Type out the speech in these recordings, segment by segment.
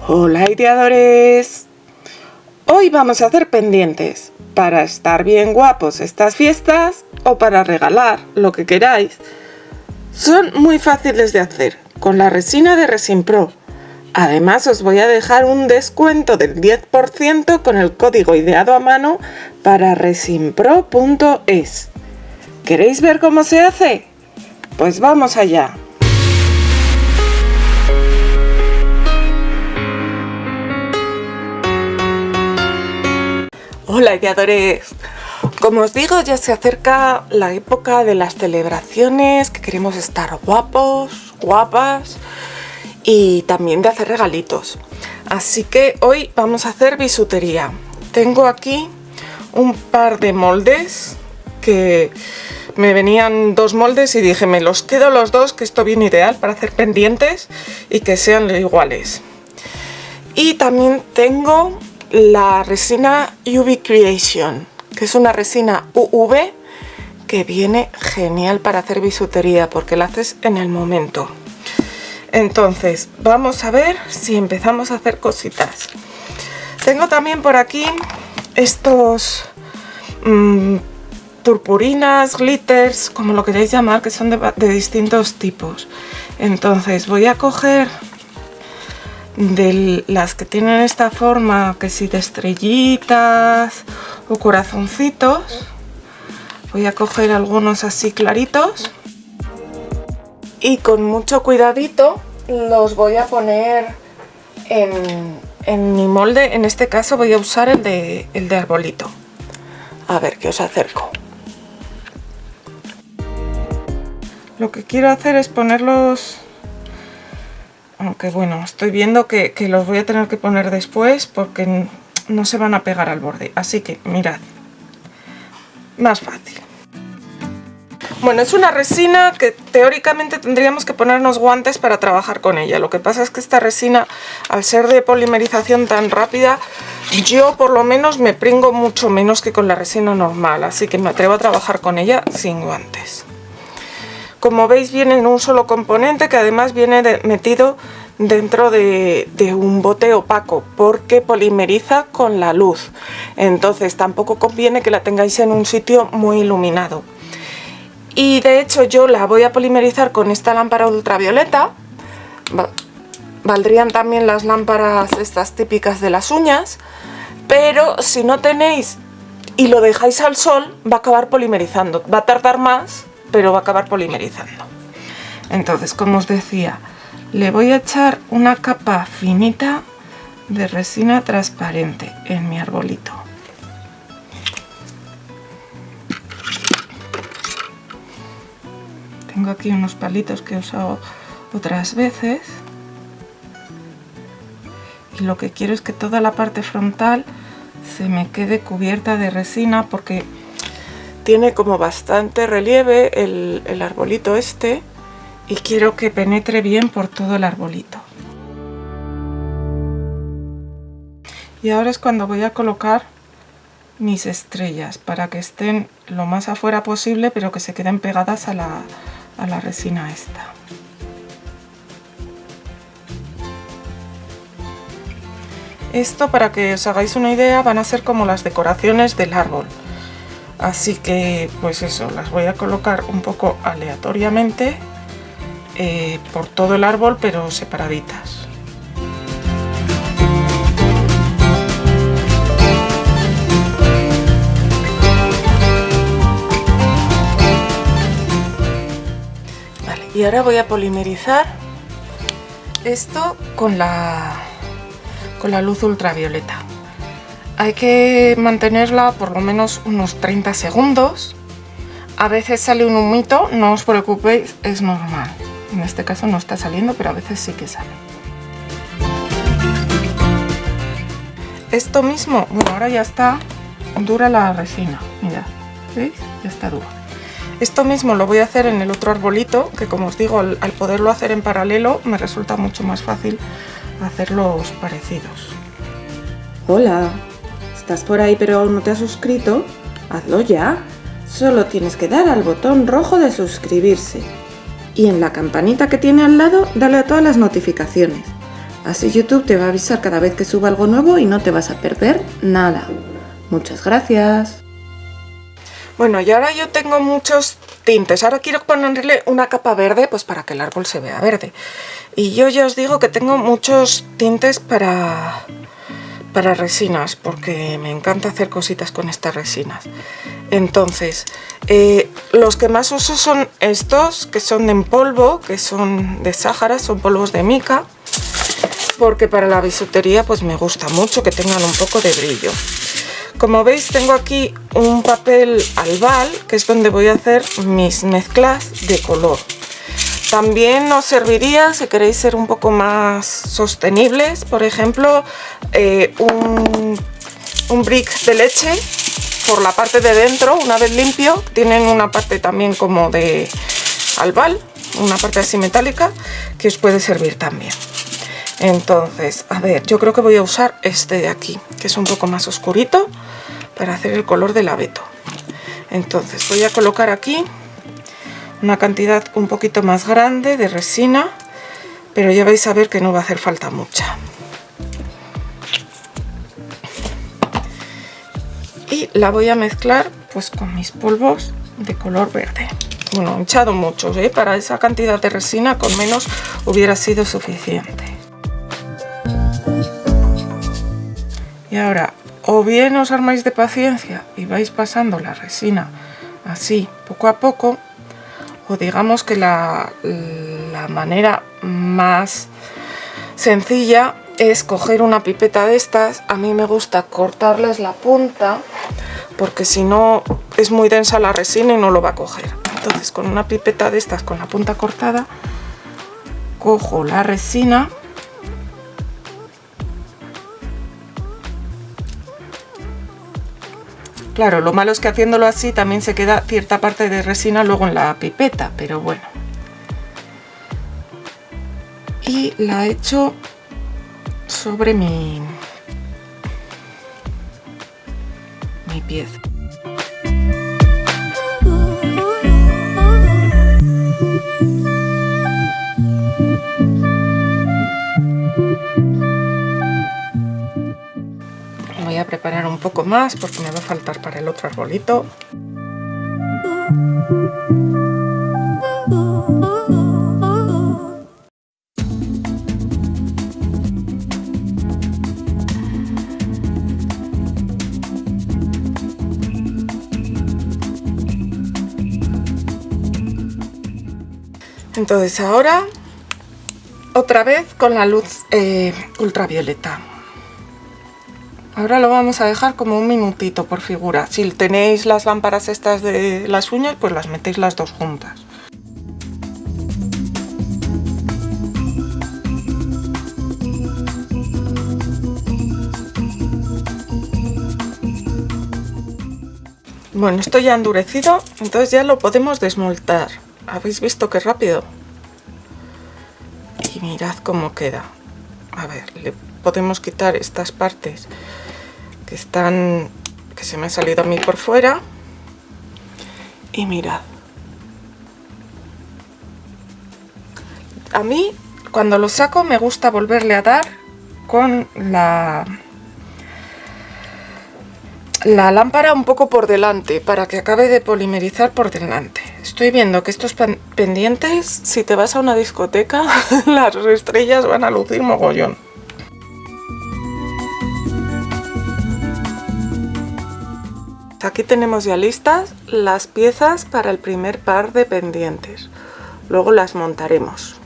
Hola ideadores, hoy vamos a hacer pendientes para estar bien guapos estas fiestas o para regalar, lo que queráis. Son muy fáciles de hacer con la resina de Resin Pro. Además os voy a dejar un descuento del 10% con el código ideado a mano para resinpro.es. ¿Queréis ver cómo se hace? Pues vamos allá. Hola ideadores, como os digo, ya se acerca la época de las celebraciones, que queremos estar guapos, guapas y también de hacer regalitos. Así que hoy vamos a hacer bisutería. Tengo aquí un par de moldes que me venían dos moldes y dije me los quedo los dos, que esto viene ideal para hacer pendientes y que sean iguales. Y también tengo la resina UV Creation, que es una resina UV que viene genial para hacer bisutería porque la haces en el momento. Entonces vamos a ver si empezamos a hacer cositas. Tengo también por aquí estos purpurinas, glitters, como lo queréis llamar, que son de distintos tipos. Entonces voy a coger de las que tienen esta forma, que si de estrellitas o corazoncitos, voy a coger algunos así claritos y con mucho cuidadito los voy a poner en mi molde. En este caso voy a usar el de arbolito. A ver, que os acerco. Lo que quiero hacer es ponerlos, aunque bueno, estoy viendo que los voy a tener que poner después porque no se van a pegar al borde. Así que mirad, más fácil. Bueno, es una resina que teóricamente tendríamos que ponernos guantes para trabajar con ella. Lo que pasa es que esta resina, al ser de polimerización tan rápida, yo por lo menos me pringo mucho menos que con la resina normal. Así que me atrevo a trabajar con ella sin guantes. Como veis, viene en un solo componente, que además viene metido dentro de un bote opaco porque polimeriza con la luz. Entonces tampoco conviene que la tengáis en un sitio muy iluminado. Y de hecho yo la voy a polimerizar con esta lámpara ultravioleta. Valdrían también las lámparas estas típicas de las uñas, pero si no tenéis y lo dejáis al sol va a acabar polimerizando. Va a tardar más, pero va a acabar polimerizando. Entonces, como os decía, le voy a echar una capa finita de resina transparente en mi arbolito. Tengo aquí unos palitos que he usado otras veces y lo que quiero es que toda la parte frontal se me quede cubierta de resina porque tiene como bastante relieve el arbolito este y quiero que penetre bien por todo el arbolito. Y ahora es cuando voy a colocar mis estrellas para que estén lo más afuera posible, pero que se queden pegadas a la resina esta. Esto, para que os hagáis una idea, van a ser como las decoraciones del árbol. Así que pues eso, las voy a colocar un poco aleatoriamente por todo el árbol, pero separaditas. Vale, y ahora voy a polimerizar esto con la luz ultravioleta. Hay que mantenerla por lo menos unos 30 segundos. A veces sale un humito, no os preocupéis, es normal. En este caso no está saliendo, pero a veces sí que sale. Esto mismo, bueno, ahora ya está dura la resina, mirad, ¿veis? Ya está dura. Esto mismo lo voy a hacer en el otro arbolito, que como os digo, al poderlo hacer en paralelo, me resulta mucho más fácil hacerlos parecidos. Hola, ¿estás por ahí pero aún no te has suscrito? Hazlo ya. Solo tienes que dar al botón rojo de suscribirse y en la campanita que tiene al lado dale a todas las notificaciones Así YouTube te va a avisar cada vez que suba algo nuevo y no te vas a perder nada. Muchas gracias. Bueno, y ahora yo tengo muchos tintes. Ahora quiero ponerle una capa verde, pues para que el árbol se vea verde. Y yo ya os digo que tengo muchos tintes para resinas, porque me encanta hacer cositas con estas resinas. Entonces, los que más uso son estos, que son en polvo, que son de Sáhara, son polvos de mica, porque para la bisutería pues me gusta mucho que tengan un poco de brillo. Como veis, tengo aquí un papel albal, que es donde voy a hacer mis mezclas de color. También os serviría, si queréis ser un poco más sostenibles, por ejemplo, un brick de leche por la parte de dentro, una vez limpio. Tienen una parte también como de albal, una parte así metálica, que os puede servir también. Entonces, a ver, yo creo que voy a usar este de aquí, que es un poco más oscurito, para hacer el color del abeto. Entonces voy a colocar aquí una cantidad un poquito más grande de resina, pero ya vais a ver que no va a hacer falta mucha. Y la voy a mezclar pues con mis polvos de color verde. Bueno, he echado muchos, para esa cantidad de resina con menos hubiera sido suficiente. Y ahora, o bien os armáis de paciencia y vais pasando la resina así poco a poco, o digamos que la manera más sencilla es coger una pipeta de estas. A mí me gusta cortarles la punta, porque si no es muy densa la resina y no lo va a coger. Entonces, con una pipeta de estas con la punta cortada, cojo la resina Claro, lo malo es que haciéndolo así también se queda cierta parte de resina luego en la pipeta, pero bueno. Y la echo sobre mi pieza. Voy a preparar un poco más porque me va a faltar para el otro arbolito. Entonces ahora otra vez con la luz ultravioleta. Ahora lo vamos a dejar como un minutito por figura. Si tenéis las lámparas estas de las uñas, pues las metéis las dos juntas. Bueno, esto ya ha endurecido, entonces ya lo podemos desmontar. ¿Habéis visto qué rápido? Y mirad cómo queda. A ver, le podemos quitar estas partes que se me ha salido a mí por fuera. Y mirad. A mí, cuando lo saco, me gusta volverle a dar con la lámpara un poco por delante, para que acabe de polimerizar por delante. Estoy viendo que estos pendientes, si te vas a una discoteca, las estrellas van a lucir mogollón. Aquí tenemos ya listas las piezas para el primer par de pendientes. Luego las montaremos.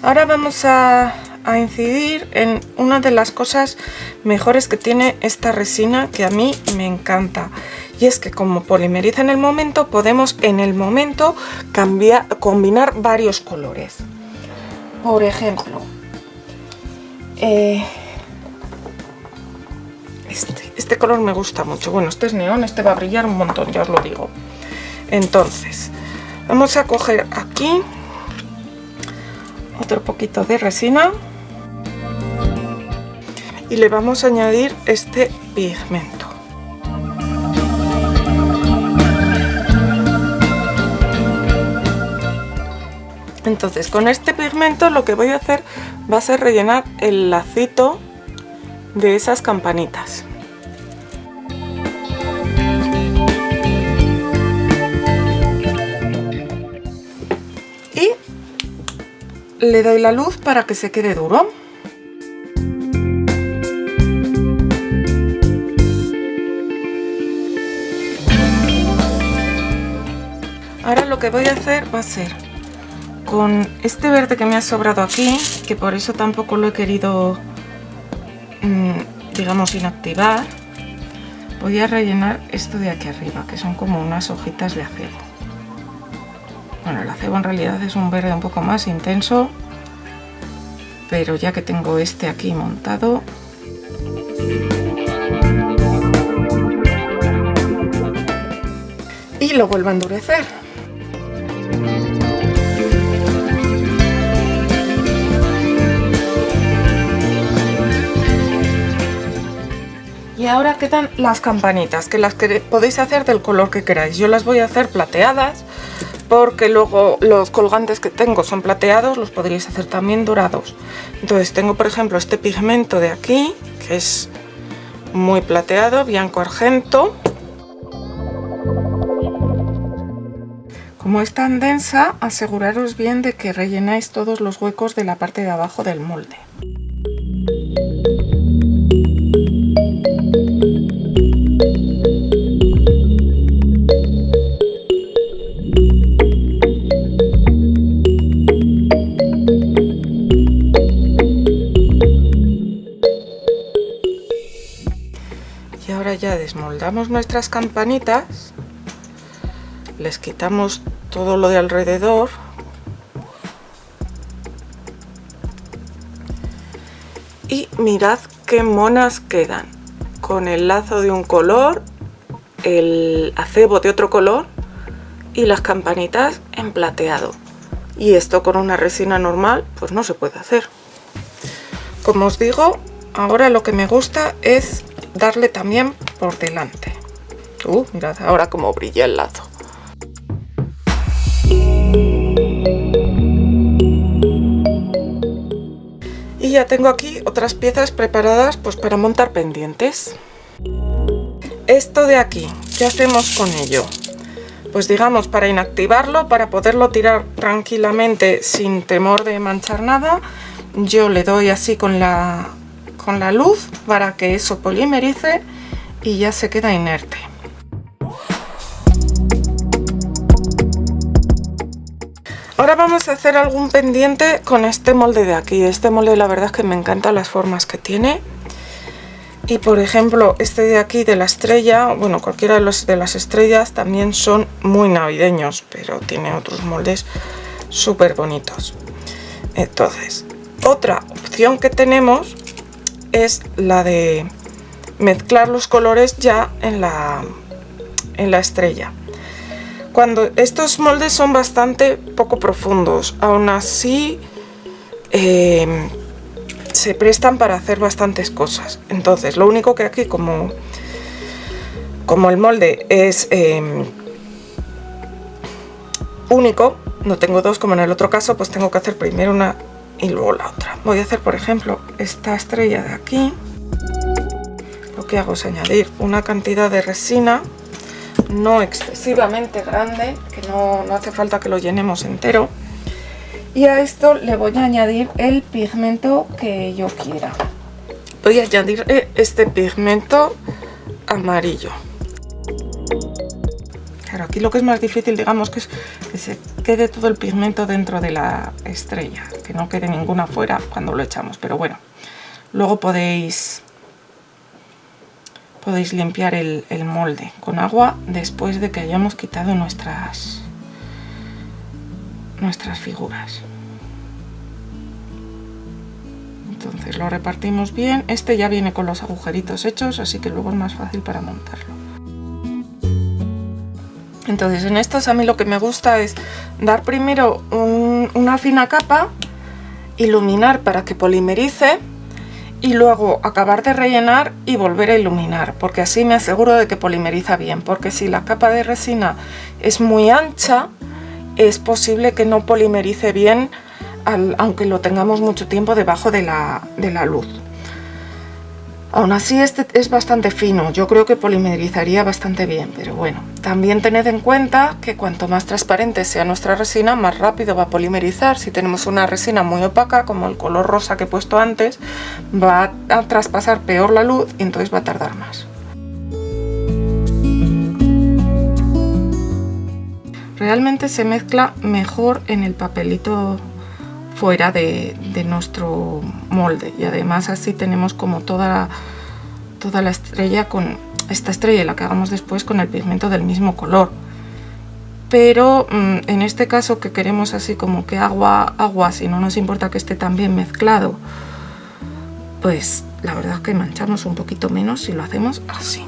Ahora vamos a incidir en una de las cosas mejores que tiene esta resina, que a mí me encanta, y es que como polimeriza en el momento, podemos en el momento combinar varios colores. Por ejemplo, este color me gusta mucho. Bueno, este es neón, este va a brillar un montón, ya os lo digo. Entonces vamos a coger aquí otro poquito de resina y le vamos a añadir este pigmento. Entonces con este pigmento lo que voy a hacer va a ser rellenar el lacito de esas campanitas. Y le doy la luz para que se quede duro. Ahora lo que voy a hacer va a ser, con este verde que me ha sobrado aquí, que por eso tampoco lo he querido, digamos, inactivar, voy a rellenar esto de aquí arriba, que son como unas hojitas de acebo. Bueno, el acebo en realidad es un verde un poco más intenso, pero ya que tengo este aquí montado, y lo vuelvo a endurecer. Y ahora quedan las campanitas, que las podéis hacer del color que queráis. Yo las voy a hacer plateadas, porque luego los colgantes que tengo son plateados, los podríais hacer también dorados. Entonces tengo, por ejemplo, este pigmento de aquí, que es muy plateado, bianco argento. Como es tan densa, aseguraros bien de que rellenáis todos los huecos de la parte de abajo del molde. Y ahora ya desmoldamos nuestras campanitas, les quitamos todo lo de alrededor y mirad qué monas quedan, con el lazo de un color, el acebo de otro color y las campanitas en plateado. Y esto con una resina normal pues no se puede hacer. Como os digo, ahora lo que me gusta es darle también por delante. Mirad ahora cómo brilla el lazo. Y ya tengo aquí otras piezas preparadas pues para montar pendientes. Esto de aquí, ¿qué hacemos con ello? Pues digamos, para inactivarlo, para poderlo tirar tranquilamente sin temor de manchar nada, yo le doy así con la luz para que eso polimerice y ya se queda inerte. Ahora vamos a hacer algún pendiente con este molde de aquí. Este molde la verdad es que me encantan las formas que tiene. Y por ejemplo este de aquí de la estrella, bueno, cualquiera de los de las estrellas también son muy navideños, pero tiene otros moldes súper bonitos. Entonces, otra opción que tenemos es la de mezclar los colores ya en la estrella. Cuando estos moldes son bastante poco profundos, aún así se prestan para hacer bastantes cosas. Entonces lo único que aquí, como el molde es único, no tengo dos como en el otro caso, pues tengo que hacer primero una y luego la otra. Voy a hacer por ejemplo esta estrella de aquí. Lo que hago es añadir una cantidad de resina no excesivamente grande, que no hace falta que lo llenemos entero. Y a esto le voy a añadir el pigmento que yo quiera. Voy a añadir este pigmento amarillo. Claro, aquí lo que es más difícil, digamos, que es que se quede todo el pigmento dentro de la estrella, que no quede ninguna fuera cuando lo echamos. Pero bueno, luego podéis limpiar el molde con agua después de que hayamos quitado nuestras figuras. Entonces lo repartimos bien. Este ya viene con los agujeritos hechos, así que luego es más fácil para montarlo. Entonces en estos a mí lo que me gusta es dar primero una fina capa, iluminar para que polimerice y luego acabar de rellenar y volver a iluminar, porque así me aseguro de que polimeriza bien, porque si la capa de resina es muy ancha es posible que no polimerice bien aunque lo tengamos mucho tiempo debajo de la luz. Aún así este es bastante fino, yo creo que polimerizaría bastante bien, pero bueno, también tened en cuenta que cuanto más transparente sea nuestra resina, más rápido va a polimerizar. Si tenemos una resina muy opaca, como el color rosa que he puesto antes, va a traspasar peor la luz y entonces va a tardar más. Realmente se mezcla mejor en el papelito fuera de nuestro molde, y además así tenemos como toda la estrella, con esta estrella y la que hagamos después con el pigmento del mismo color. Pero en este caso, que queremos así como que agua, si no nos importa que esté tan bien mezclado, pues la verdad es que manchamos un poquito menos si lo hacemos así.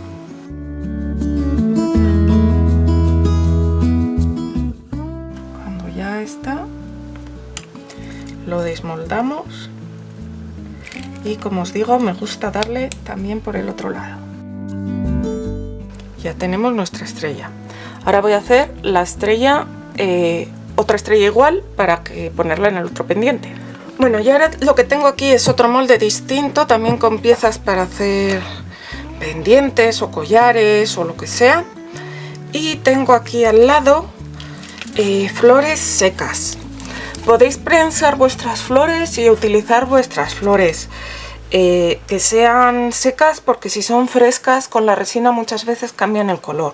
Cuando ya está, lo desmoldamos y, como os digo, me gusta darle también por el otro lado. Ya tenemos nuestra estrella. Ahora voy a hacer la estrella, otra estrella igual, para ponerla en el otro pendiente. Bueno, y ahora lo que tengo aquí es otro molde distinto, también con piezas para hacer pendientes o collares o lo que sea. Y tengo aquí al lado flores secas. Podéis prensar vuestras flores y utilizar vuestras flores que sean secas, porque si son frescas con la resina muchas veces cambian el color.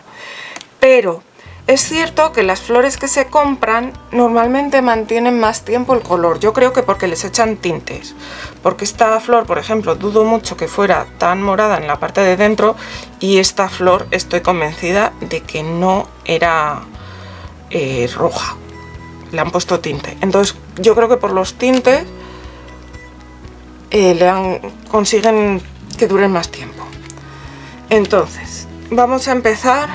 Pero es cierto que las flores que se compran normalmente mantienen más tiempo el color. Yo creo que porque les echan tintes. Porque esta flor, por ejemplo, dudo mucho que fuera tan morada en la parte de dentro, y esta flor estoy convencida de que no era roja. Le han puesto tinte. Entonces yo creo que por los tintes consiguen que duren más tiempo. Entonces vamos a empezar,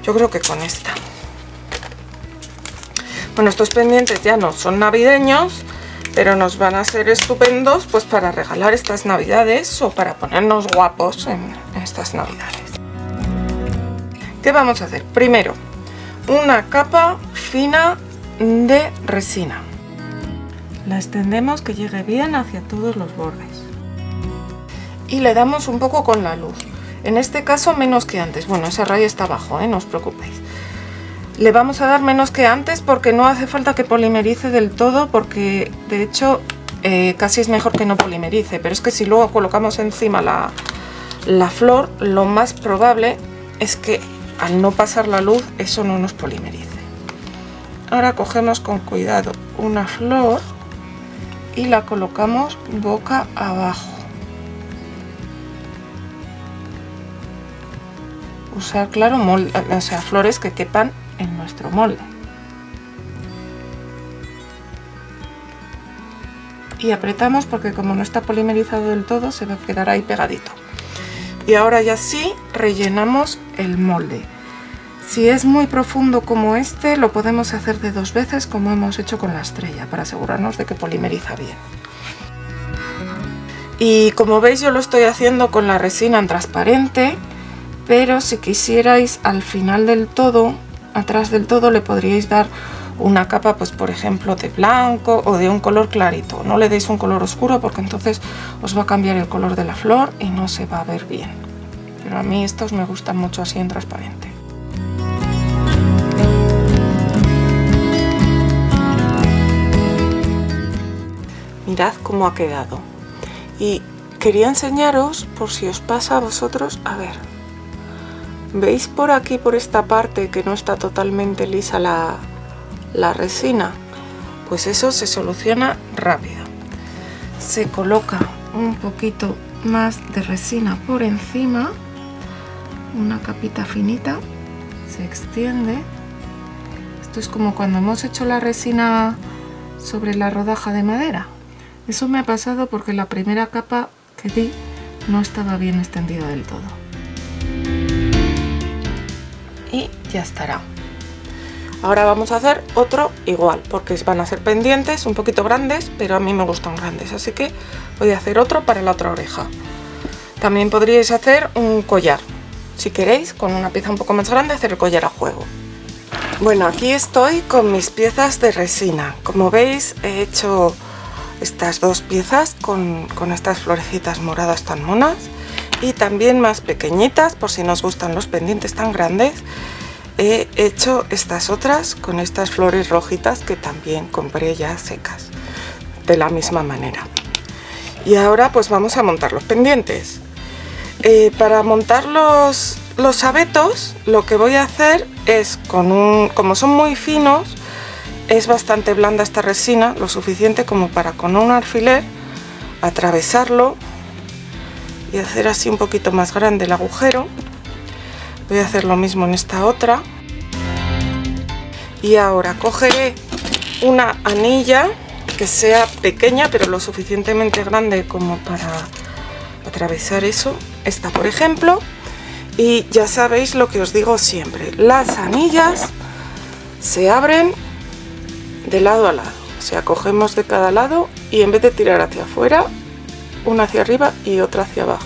yo creo que con esta. Bueno, estos pendientes ya no son navideños, pero nos van a ser estupendos pues para regalar estas navidades o para ponernos guapos en estas navidades. ¿Qué vamos a hacer? Primero, una capa fina de resina. La extendemos que llegue bien hacia todos los bordes y le damos un poco con la luz. En este caso menos que antes. Bueno, esa raya está abajo, no os preocupéis. Le vamos a dar menos que antes porque no hace falta que polimerice del todo, porque de hecho casi es mejor que no polimerice, pero es que si luego colocamos encima la flor, lo más probable es que al no pasar la luz eso no nos polimerice. Ahora cogemos con cuidado una flor y la colocamos boca abajo. Usar, claro, flores que quepan en nuestro molde. Y apretamos porque como no está polimerizado del todo se va a quedar ahí pegadito. Y ahora ya sí rellenamos el molde. Si es muy profundo como este, lo podemos hacer de 2 veces como hemos hecho con la estrella, para asegurarnos de que polimeriza bien. Y como veis, yo lo estoy haciendo con la resina en transparente, pero si quisierais al final del todo, atrás del todo, le podríais dar una capa, pues por ejemplo de blanco o de un color clarito. No le deis un color oscuro porque entonces os va a cambiar el color de la flor y no se va a ver bien. Pero a mí estos me gustan mucho así en transparente. Mirad cómo ha quedado. Y quería enseñaros, por si os pasa a vosotros, a ver. ¿Veis por aquí, por esta parte, que no está totalmente lisa la resina? Pues eso se soluciona rápido. Se coloca un poquito más de resina por encima, una capita finita, se extiende. Esto es como cuando hemos hecho la resina sobre la rodaja de madera. Eso me ha pasado porque la primera capa que di no estaba bien extendida del todo. Y ya estará. Ahora vamos a hacer otro igual, porque van a ser pendientes un poquito grandes, pero a mí me gustan grandes, así que voy a hacer otro para la otra oreja. También podríais hacer un collar, si queréis, con una pieza un poco más grande, hacer el collar a juego. Bueno, aquí estoy con mis piezas de resina. Como veis, he hecho estas dos piezas con estas florecitas moradas tan monas, y también más pequeñitas, por si nos gustan los pendientes tan grandes. He hecho estas otras con estas flores rojitas que también compré ya secas, de la misma manera. Y ahora pues vamos a montar los pendientes. Para montar los abetos, lo que voy a hacer es como son muy finos, es bastante blanda esta resina, lo suficiente como para con un alfiler atravesarlo y hacer así un poquito más grande el agujero. Voy a hacer lo mismo en esta otra. Y ahora cogeré una anilla que sea pequeña pero lo suficientemente grande como para atravesar eso, esta por ejemplo. Y ya sabéis lo que os digo siempre, las anillas se abren de lado a lado, o sea, cogemos de cada lado y en vez de tirar hacia afuera, una hacia arriba y otra hacia abajo,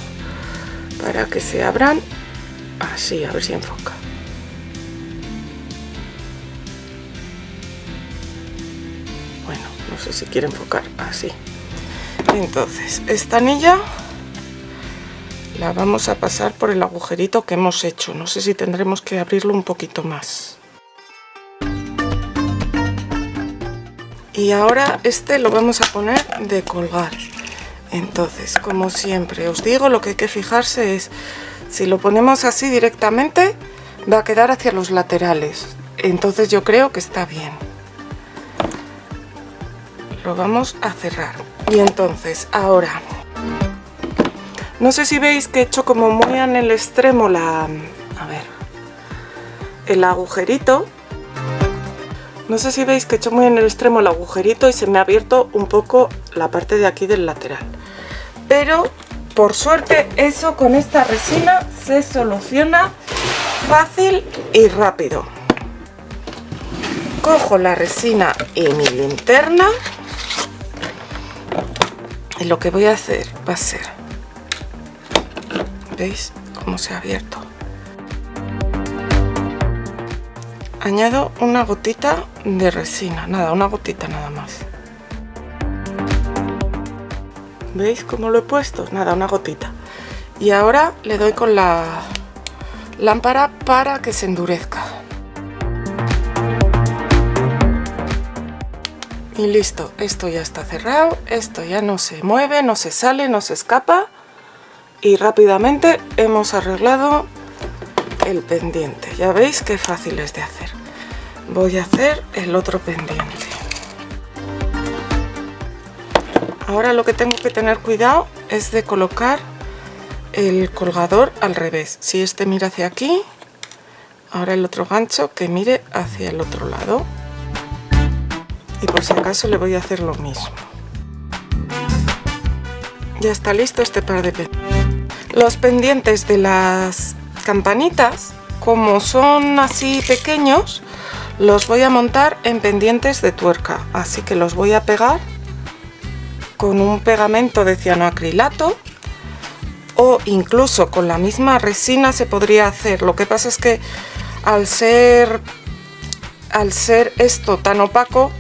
para que se abran así. A ver si enfoca. Bueno, no sé si quiere enfocar así. Entonces, esta anilla la vamos a pasar por el agujerito que hemos hecho. No sé si tendremos que abrirlo un poquito más. Y ahora este lo vamos a poner de colgar. Entonces, como siempre os digo, lo que hay que fijarse es, si lo ponemos así directamente, va a quedar hacia los laterales. Entonces yo creo que está bien. Lo vamos a cerrar. Y entonces, ahora, no sé si veis que he hecho como muy en el extremo el agujerito. No sé si veis que he hecho muy en el extremo el agujerito y se me ha abierto un poco la parte de aquí del lateral. Pero, por suerte, eso con esta resina se soluciona fácil y rápido. Cojo la resina y mi linterna. Y lo que voy a hacer va a ser... ¿Veis cómo se ha abierto? Añado una gotita de resina, una gotita nada más. ¿Veis cómo lo he puesto? Una gotita. Y ahora le doy con la lámpara para que se endurezca. Y listo, esto ya está cerrado, esto ya no se mueve, no se sale, no se escapa. Y rápidamente hemos arreglado el pendiente. Ya veis qué fácil es de hacer. Voy a hacer el otro pendiente. Ahora lo que tengo que tener cuidado es de colocar el colgador al revés. Si este mira hacia aquí, ahora el otro gancho que mire hacia el otro lado. Y por si acaso le voy a hacer lo mismo. Ya está listo este par de pendientes. Los pendientes de las campanitas, como son así pequeños, los voy a montar en pendientes de tuerca, así que los voy a pegar con un pegamento de cianoacrilato, o incluso con la misma resina se podría hacer. Lo que pasa es que al ser esto tan opaco,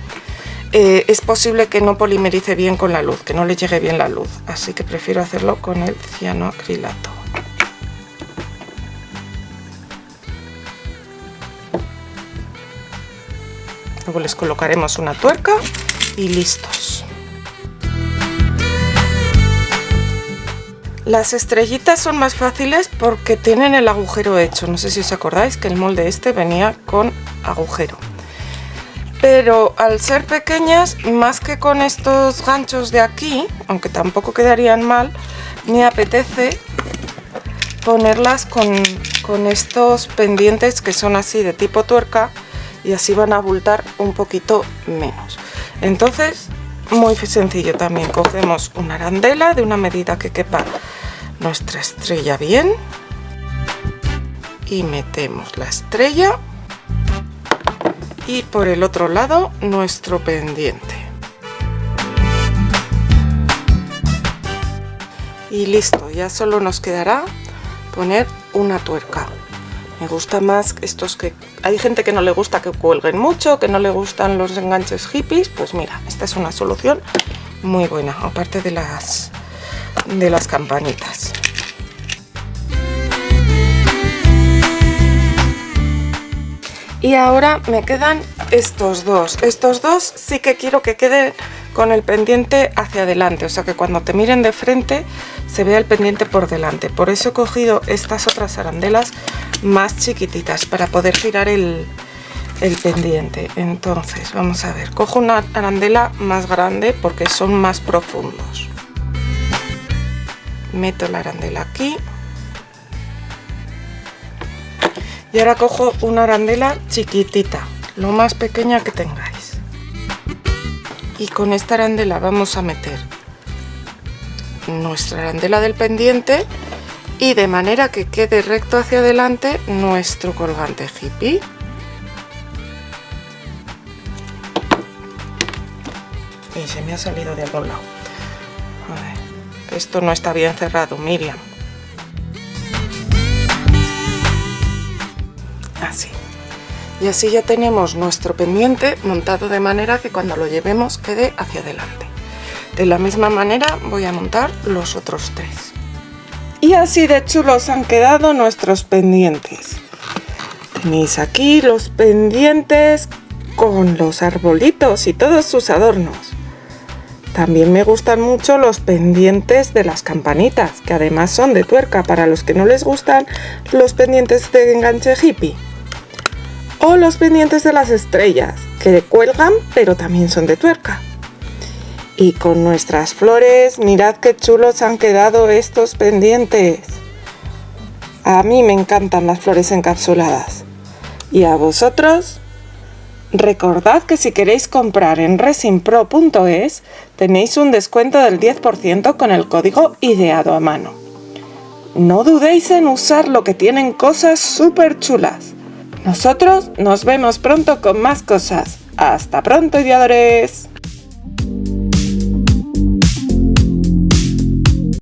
es posible que no polimerice bien con la luz, que no le llegue bien la luz, así que prefiero hacerlo con el cianoacrilato. Luego les colocaremos una tuerca y listos. Las estrellitas son más fáciles porque tienen el agujero hecho. No sé si os acordáis que el molde este venía con agujero. Pero al ser pequeñas, más que con estos ganchos de aquí, aunque tampoco quedarían mal, me apetece ponerlas con estos pendientes que son así de tipo tuerca, y así van a abultar un poquito menos. Entonces, muy sencillo también. Cogemos una arandela de una medida que quepa nuestra estrella bien y metemos la estrella. Y por el otro lado nuestro pendiente. Y listo, ya solo nos quedará poner una tuerca. Me gusta más estos que... Hay gente que no le gusta que cuelguen mucho, que no le gustan los enganches hippies. Pues mira, esta es una solución muy buena, aparte de las campanitas. Y ahora me quedan estos dos. Estos dos sí que quiero que queden con el pendiente hacia adelante, o sea que cuando te miren de frente se vea el pendiente por delante. Por eso he cogido estas otras arandelas más chiquititas para poder girar el pendiente. Entonces vamos a ver, cojo una arandela más grande porque son más profundos. Meto la arandela aquí. Y ahora cojo una arandela chiquitita, lo más pequeña que tengáis. Y con esta arandela vamos a meter nuestra arandela del pendiente y de manera que quede recto hacia adelante nuestro colgante hippie. Y se me ha salido de algún lado. A ver, esto no está bien cerrado, Miriam. Así. Y así ya tenemos nuestro pendiente montado de manera que cuando lo llevemos quede hacia adelante. De la misma manera voy a montar los otros tres. Y así de chulos han quedado nuestros pendientes. Tenéis aquí los pendientes con los arbolitos y todos sus adornos. También me gustan mucho los pendientes de las campanitas, que además son de tuerca para los que no les gustan los pendientes de enganche hippie. O los pendientes de las estrellas, que cuelgan pero también son de tuerca. Y con nuestras flores, mirad qué chulos han quedado estos pendientes. A mí me encantan las flores encapsuladas. ¿Y a vosotros? Recordad que si queréis comprar en resinpro.es tenéis un descuento del 10% con el código ideado a mano. No dudéis en usarlo, que tienen cosas súper chulas. Nosotros nos vemos pronto con más cosas. ¡Hasta pronto, ideadores!